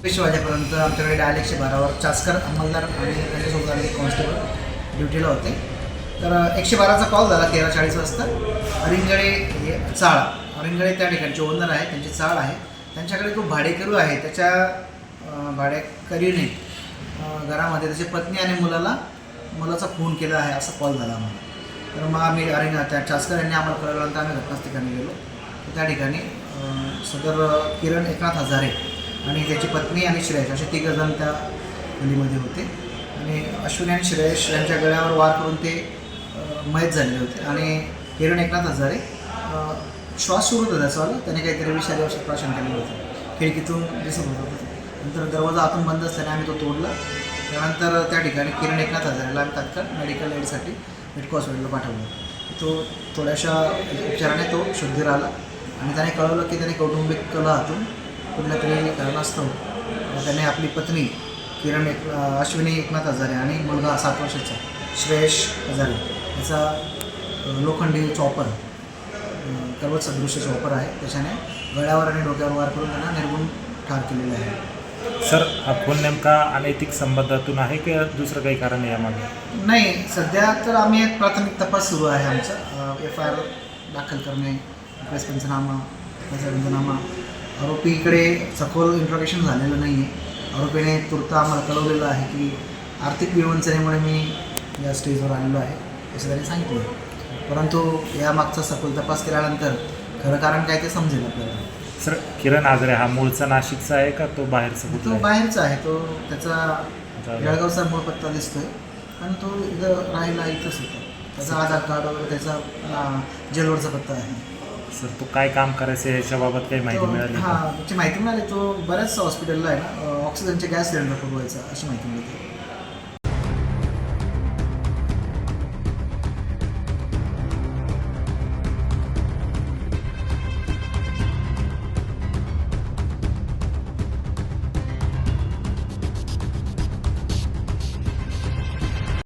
20 वाजेपर्यंत आमच्याकडे डायल 112वर चासकर अंमलदार आणि त्यांच्यासोबत आलेले कॉन्स्टेबल ड्युटीला होते. तर 112चा कॉल झाला 13:40 वाजता. अरिंगळे चाळ, अरिंगळे त्या ठिकाणचे ओनर आहे, त्यांची चाळ आहे. त्यांच्याकडे तो भाडेकरू आहे, त्याच्या भाडेकरीने घरामध्ये त्याची पत्नी आणि मुलाचा फोन केला आहे असा कॉल झाला आम्हाला. तर मग आम्ही त्या चासकर यांनी आम्हाला कळवल्यानंतर आम्ही घटनास्थळी ठिकाणी गेलो. त्या ठिकाणी सदर किरण एकनाथ हजारे आणि त्याची पत्नी आणि श्रेयश असे 3 जण त्या गलीमध्ये होते. आणि अश्विनी आणि श्रेयश यांच्या गळ्यावर वार करून ते मयत झालेले होते. आणि किरण एकनाथ हजारे श्वास सुरू होता त्याचा, त्याने काहीतरी विषारी औषध प्राशन केलेलं होतं, खिडकीतून दिसत होतं. नंतर दरवाजा आतून बंद असताना आम्ही तो तोडला. त्यानंतर त्या ठिकाणी किरण एकनाथ हजारेला आम्ही तात्काळ मेडिकल एडसाठी मेडको हॉस्पिटलला पाठवलं. तो थोड्याशा उपचाराने तो शुद्धीर आला आणि त्याने कळवलं की त्याने कौटुंबिक कलहातून कुठल्या तरी कारणास्तव त्याने आपली पत्नी अश्विनी एकनाथ हजारे आणि मुलगा 7 वर्षाचा श्रेयश हजारे याचा लोखंडी चॉपर, कर्वत सदृश्य चॉपर आहे, त्याच्याने गळ्यावर आणि डोक्यावर वार करून त्यांना निर्गुण ठार केलेलं आहे. सर, हा खून नेमका अनैतिक संबंधातून आहे की दुसरं काही कारण आहे यामागे? नाही, सध्या तर आम्ही एक प्राथमिक तपास सुरू आहे आमचा. FIR दाखल करणे, प्रेस पंचनामा, पंचनामा. आरोपीकडे सखोल इंट्रोगेशन झालेलं नाही आहे. आरोपीने तूर्त आम्हाला कळवलेलं आहे की आर्थिक विवंचनेमुळे मी या स्टेजवर आलेलो आहे असं त्याने सांगितलं. परंतु यामागचा सखोल तपास केल्यानंतर खरं कारण काय ते समजेल आपल्याला. सर, किरण हजारे हा मूळचा नाशिकचा आहे का तो बाहेरचा? तो बाहेरचा आहे. तो त्याचा जळगावचा मूळ पत्ता दिसतोय, पण तो इथं राहायला इथंच होता. त्याचा आधार कार्ड वगैरे त्याचा जेलवरचा पत्ता आहे. सर, तो काय काम करायचं याच्याबाबत काही माहिती मिळाली? हां, त्याची माहिती मिळाली. तो बऱ्याच हॉस्पिटलला आहे ना, ऑक्सिजनचे गॅस सिलेंडर पुरवायचा अशी माहिती मिळते.